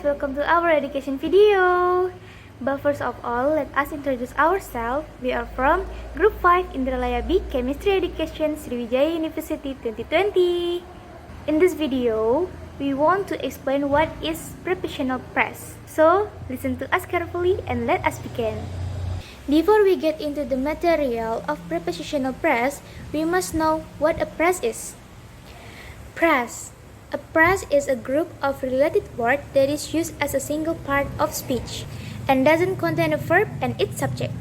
welcome to our education video. But first of all, let us introduce ourselves. We are from Group 5 Indralaya B Chemistry Education Sriwijaya University 2020. In this video, we want to explain what is prepositional phrase. So, listen to us carefully and let us begin. Before we get into the material of prepositional phrase, we must know what a phrase is. Phrase. A phrase is a group of related words that is used as a single part of speech and doesn't contain a verb and its subject.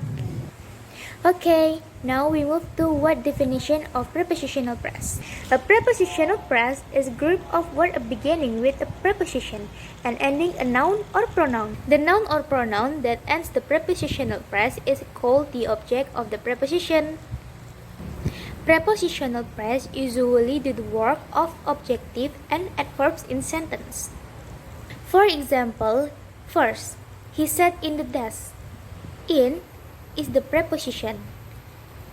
Okay, now we move to what definition of prepositional phrase. A prepositional phrase is a group of words beginning with a preposition and ending a noun or pronoun. The noun or pronoun that ends the prepositional phrase is called the object of the preposition. Prepositional phrase usually do the work of objective and adverbs in sentence. For example, first, he sat in the desk. In is the preposition.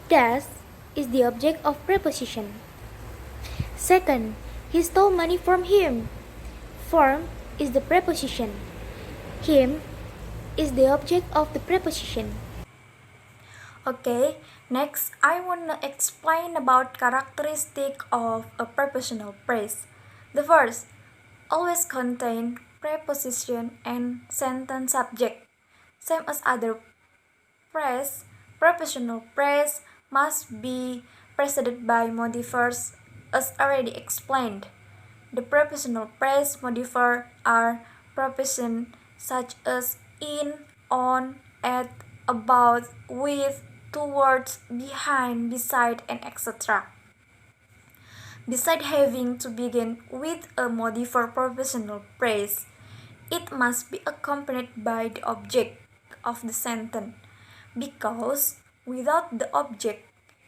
Desk is the object of preposition. Second, he stole money from him. From is the preposition. Him is the object of the preposition. Okay, next I want to explain about characteristic of a prepositional phrase. The first, always contain preposition and sentence subject. Same as other phrase, prepositional phrase must be preceded by modifiers as already explained. The prepositional phrase modifiers are prepositions such as in, on, at, about, with, towards, behind, beside, and etc. Besides having to begin with a modifier prepositional phrase, it must be accompanied by the object of the sentence, because without the object,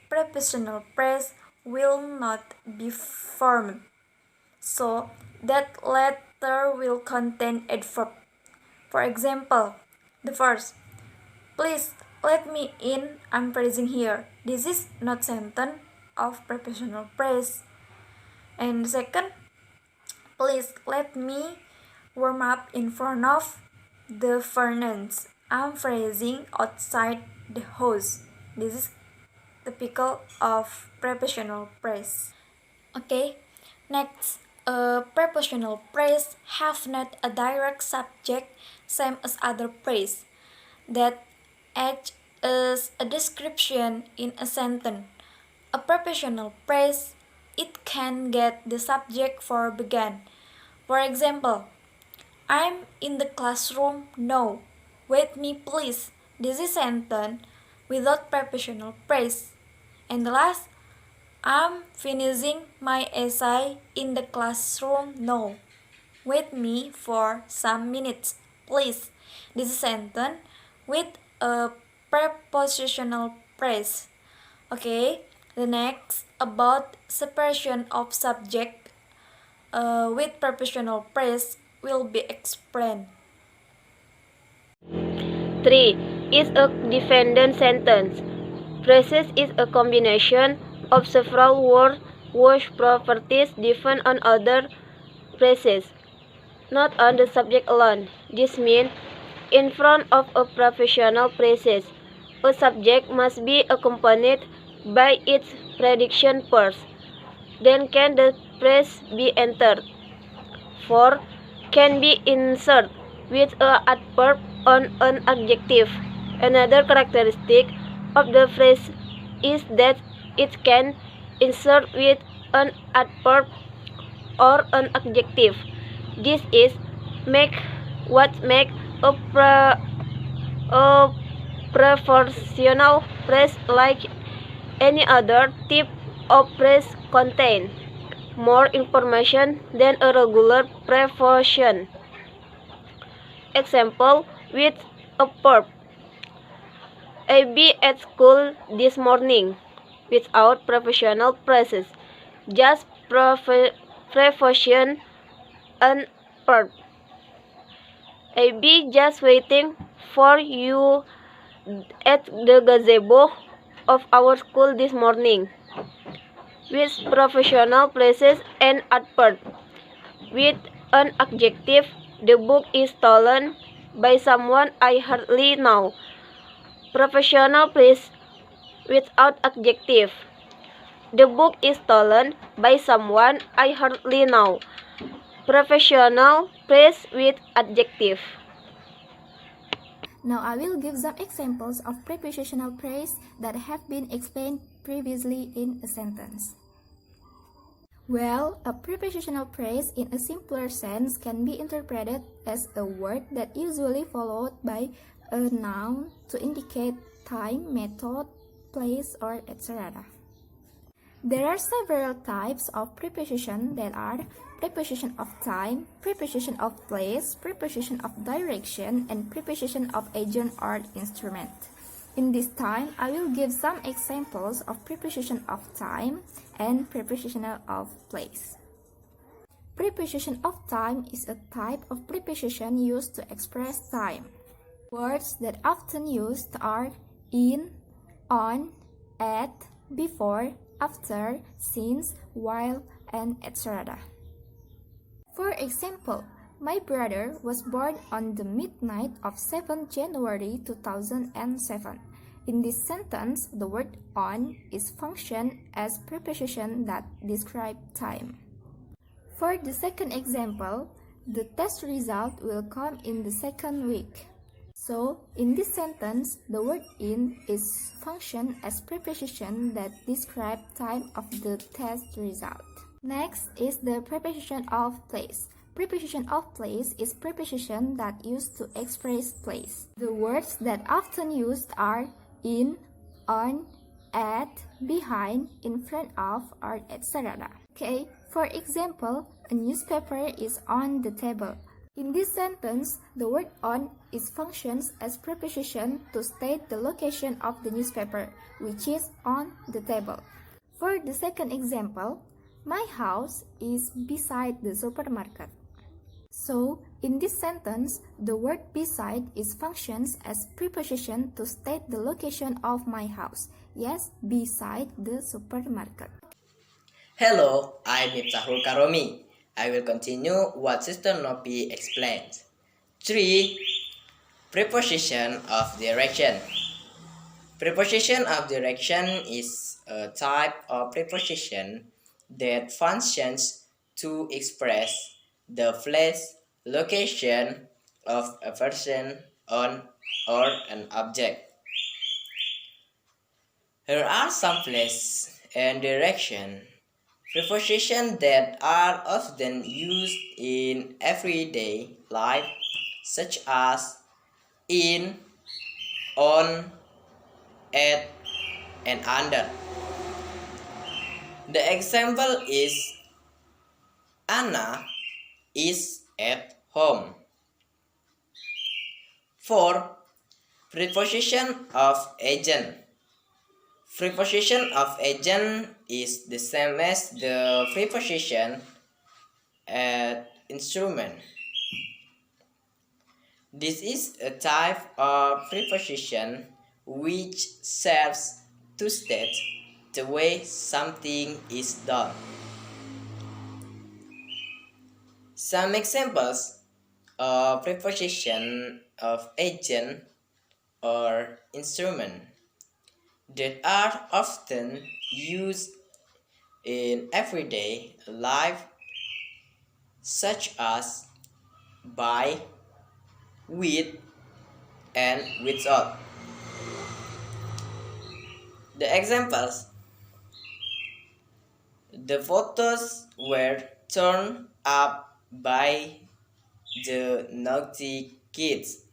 prepositional phrase will not be formed. So that letter will contain adverb. For example, the first, please let me in, I'm phrasing here. This is not sentence of prepositional phrase. And second, please let me warm up in front of the furnace. I'm phrasing outside the house. This is typical of prepositional phrase. Okay, next, a prepositional phrase have not a direct subject, same as other phrase that act as a description in a sentence. A prepositional phrase, it can get the subject for began. For example, I'm in the classroom now. Wait me please. This is sentence without prepositional phrase. And the last, I'm finishing my essay in the classroom now. Wait me for some minutes, please. This is sentence with a prepositional phrase. Okay, the next about separation of subject with prepositional phrase will be explained. 3. Is a dependent sentence. Phrases is a combination of several words whose properties depend on other phrases, not on the subject alone. This means, in front of a prepositional phrase, a subject must be accompanied by its prediction first. Then can the phrase be entered. 4. Can be inserted with an adverb or an adjective. Another characteristic of the phrase is that it can insert with an adverb or an adjective. This is what makes a prepositional phrase like any other type of phrase contain more information than a regular preposition. Example with a verb. I be at school this morning without prepositional phrases, just preposition and verb. I be just waiting for you at the gazebo of our school this morning, with prepositional phrases and adverb. With an adjective, The book is stolen by someone I hardly know. Professional praise without adjective. The book is stolen by someone I hardly know. Professional praise with adjective. Now I will give some examples of prepositional phrase that have been explained previously in a sentence. Well, a prepositional phrase in a simpler sense can be interpreted as a word that usually followed by a noun to indicate time, method, place, or etc. There are several types of preposition that are preposition of time, preposition of place, preposition of direction, and preposition of agent or instrument. In this time, I will give some examples of preposition of time and preposition of place. Preposition of time is a type of preposition used to express time. Words that often used are in, on, at, before, after, since, while, and etc. For example, my brother was born on the midnight of 7 January 2007. In this sentence, the word on is functioned as preposition that describe time. For the second example, the test result will come in the second week. So, in this sentence, the word in is functioned as preposition that describe time of the test result. Next is the preposition of place. Preposition of place is preposition that used to express place. The words that often used are in, on, at, behind, in front of, or etc. Okay, for example, a newspaper is on the table. In this sentence, the word on is functions as preposition to state the location of the newspaper, which is on the table. For the second example, my house is beside the supermarket. So, in this sentence, the word beside is functions as preposition to state the location of my house. Yes, beside the supermarket. Hello, I'm Miftahul Karomi. I will continue what Sister Nopi explained. 3. Preposition of direction. Preposition of direction is a type of preposition that functions to express the place, location of a person on or an object. Here are some place and direction prepositions that are often used in everyday life, such as in, on, at, and under. The example is Anna is at home. 4. Preposition of agent. Preposition of agent is the same as the preposition at instrument. This is a type of preposition which serves to state the way something is done. Some examples of preposition of agent or instrument that are often used in everyday life, such as by, with, and without. The examples: the photos were torn up by the naughty kids.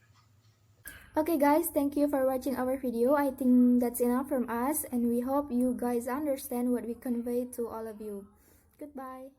Okay guys, thank you for watching our video. I think that's enough from us and we hope you guys understand what we convey to all of you. Goodbye.